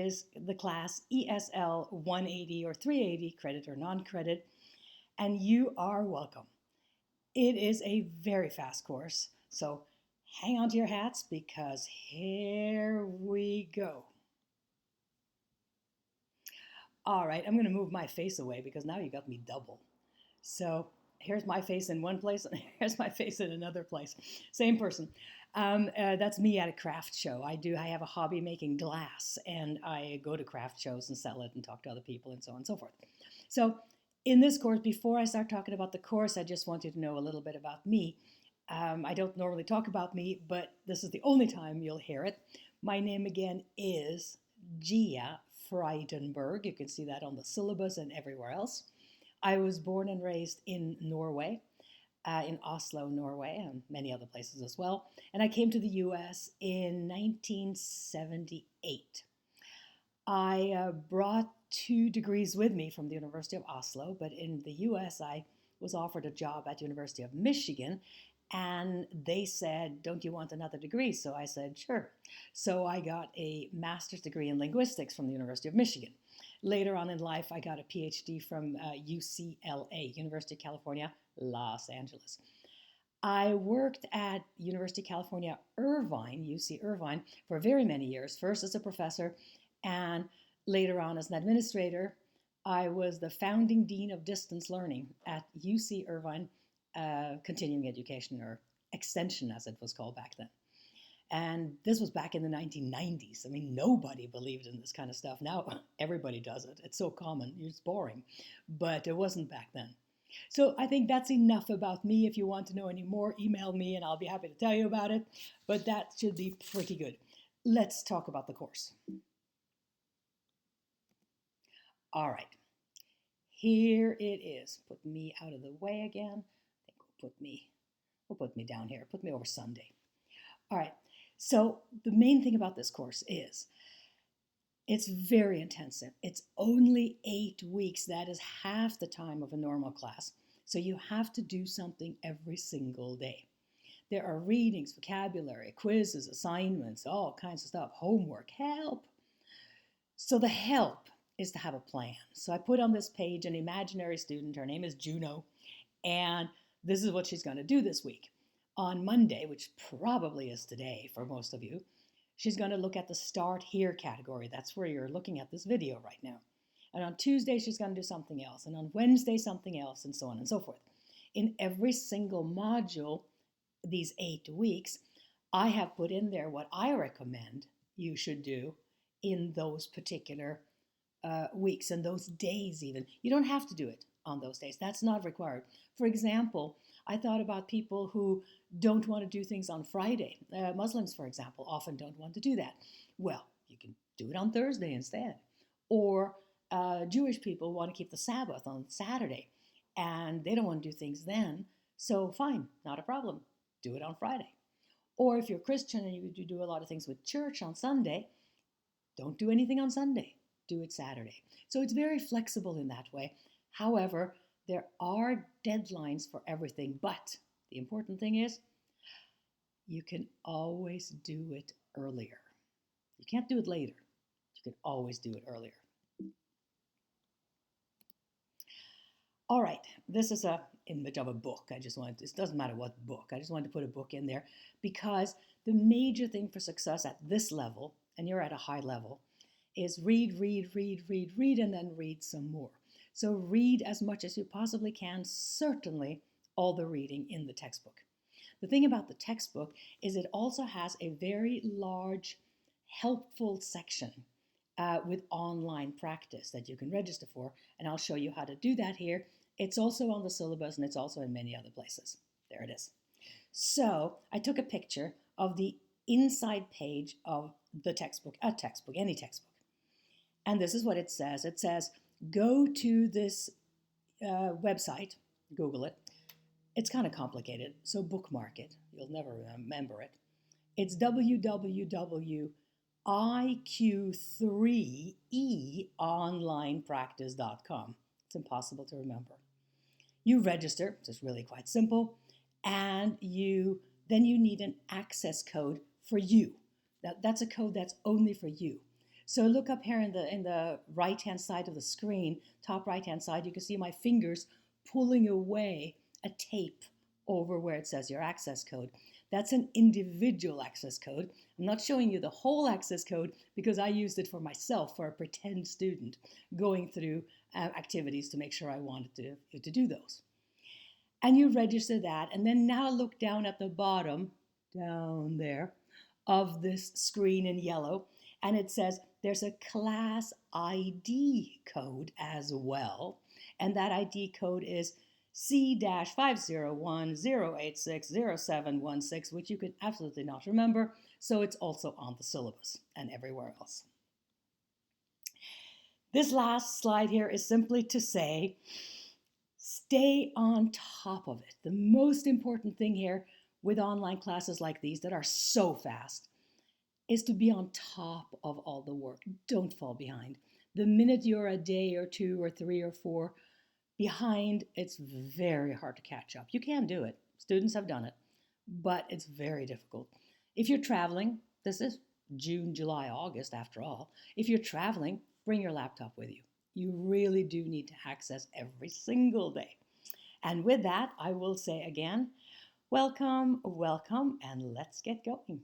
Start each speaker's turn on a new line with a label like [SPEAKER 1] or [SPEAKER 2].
[SPEAKER 1] is the class ESL 180 or 380, credit or non-credit, and you are welcome. It is a very fast course, so hang on to your hats because here we go. All right, I'm going to move my face away because now you got me double. So here's my face in one place and here's my face in another place. Same person. That's me at a craft show. I have a hobby making glass, and I go to craft shows and sell it and talk to other people and so on and so forth. So in this course, before I start talking about the course, I just want you to know a little bit about me. I don't normally talk about me, but this is the only time you'll hear it. My name again is Gia Freidenberg. You can see that on the syllabus and everywhere else. I was born and raised in Norway, in Oslo, Norway, and many other places as well. And I came to the US in 1978. I brought 2 degrees with me from the University of Oslo, but in the US I was offered a job at the University of Michigan, and they said, "Don't you want another degree?" So I said, "Sure." So I got a master's degree in linguistics from the University of Michigan. Later on in life, I got a PhD from UCLA, University of California, Los Angeles. I worked at University of California, Irvine, UC Irvine, for very many years, first as a professor and later on as an administrator. I was the founding dean of distance learning at UC Irvine, continuing education, or extension as it was called back then. And this was back in the 1990s. I mean, nobody believed in this kind of stuff. Now everybody does it. It's so common, it's boring. But it wasn't back then. So I think that's enough about me. If you want to know any more, email me and I'll be happy to tell you about it. But that should be pretty good. Let's talk about the course. All right. Here it is. Put me out of the way again. I think we'll put me down here. Put me over Sunday. All right. So the main thing about this course is it's very intensive. It's only 8 weeks. That is half the time of a normal class. So you have to do something every single day. There are readings, vocabulary, quizzes, assignments, all kinds of stuff, homework, help. So the help is to have a plan. So I put on this page an imaginary student. Her name is Juno, and this is what she's going to do this week. On Monday, which probably is today for most of you, she's going to look at the Start Here category. That's where you're looking at this video right now. And on Tuesday, she's going to do something else. And on Wednesday, something else, and so on and so forth. In every single module, these 8 weeks, I have put in there what I recommend you should do in those particular weeks and those days even. You don't have to do it on those days. That's not required. For example, I thought about people who don't want to do things on Friday. Muslims, for example, often don't want to do that. Well, you can do it on Thursday instead. Or Jewish people want to keep the Sabbath on Saturday, and they don't want to do things then. So fine, not a problem. Do it on Friday. Or if you're Christian and you do a lot of things with church on Sunday, don't do anything on Sunday. Do it Saturday. So it's very flexible in that way. However, there are deadlines for everything, but the important thing is you can always do it earlier. You can't do it later. You can always do it earlier. All right, this is an image of a book. It doesn't matter what book. I just wanted to put a book in there because the major thing for success at this level, and you're at a high level, is read, and then read some more. So read as much as you possibly can, certainly all the reading in the textbook. The thing about the textbook is it also has a very large, helpful section with online practice that you can register for, and I'll show you how to do that here. It's also on the syllabus and it's also in many other places. There it is. So I took a picture of the inside page of the textbook, any textbook. And this is what it says. It says, go to this website, Google it. It's kind of complicated, so bookmark it. You'll never remember it. It's www.iq3eonlinepractice.com. It's impossible to remember. You register, it's really quite simple, and then you need an access code for you. That's a code that's only for you. So look up here in the right-hand side of the screen, top right-hand side, you can see my fingers pulling away a tape over where it says your access code. That's an individual access code. I'm not showing you the whole access code because I used it for myself, for a pretend student, going through activities to make sure I wanted to do those. And you register that, and then now look down at the bottom, down there, of this screen in yellow, and it says there's a class ID code as well, and that ID code is C-501-086-0716, which you can absolutely not remember, so it's also on the syllabus and everywhere else. This last slide here is simply to say, stay on top of it. The most important thing here with online classes like these that are so fast is to be on top of all the work. Don't fall behind. The minute you're a day or two or three or four behind, it's very hard to catch up. You can do it. Students have done it, but it's very difficult. If you're traveling, this is June, July, August after all. If you're traveling, bring your laptop with you. You really do need to access every single day. And with that, I will say again, welcome, welcome, and let's get going.